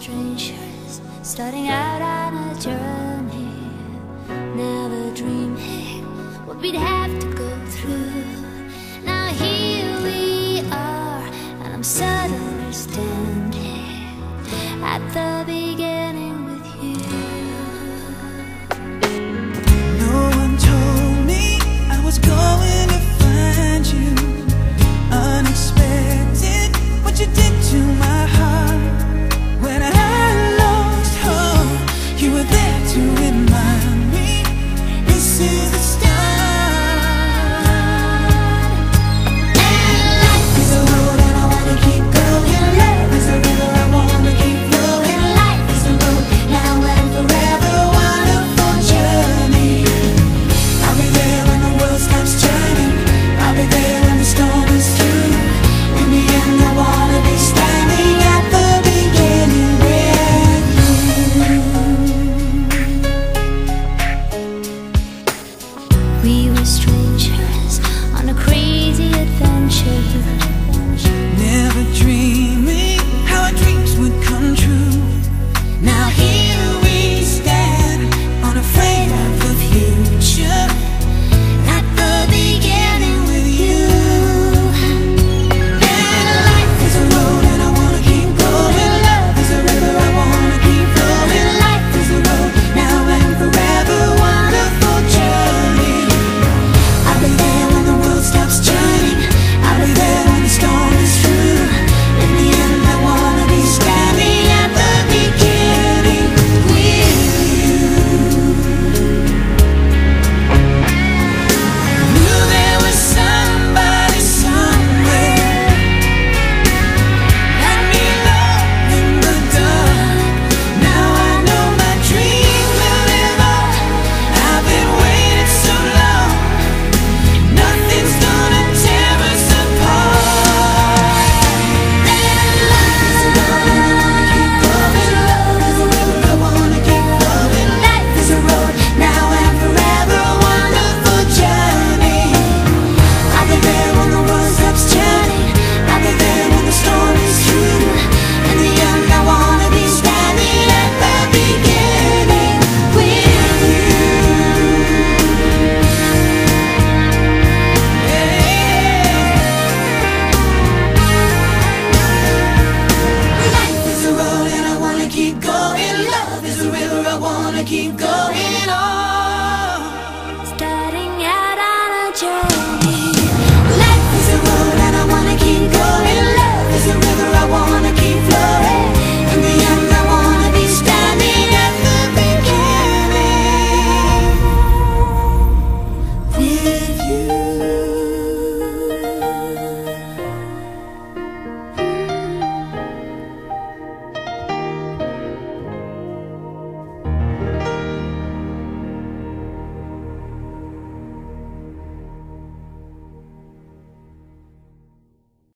strangers, starting out on a journey, never dreaming what we'd have to go through. Now here we are, and I'm suddenly standing at the beginning with you. No one told me I was going to find you. Unexpected, what you did to my heart. When I lost hope, you were there to remind me this is the start. And life is a road and I wanna keep going. Love is a river, I wanna keep flowing. Life is a road, now and forever, wonderful journey. I'll be there when the world stops turning. I'll be there when the storm is through. In the end, I wanna be standing at the beginning with you. We were strangers on a crazy adventure, Never dreaming how our dreams would come true. Now here we stand, unafraid of the future, at the beginning with you. And life is a road and I wanna keep going. Love is a river, I wanna keep flowing. Life is a road, now and forever, wonderful journey. I'll be there when the world stops turning. I'll be there when the storm is through. In the end, I wanna be standing at the beginning with you. Knew there was somebody somewhere. Let me love in the dark. Now I know my dream will live on. I've been waiting so long. Nothing's gonna tear us apart. And life is a road and I wanna keep going. Love is a river, I wanna keep flowing. Life is a road, now and forever, wonderful journey. I'll be there when the world stops turning. I'll be there when the storm is through. In the end, I wanna be standing at the beginning with you. Life is a road and I wanna keep going. Love is a river, I wanna keep going on.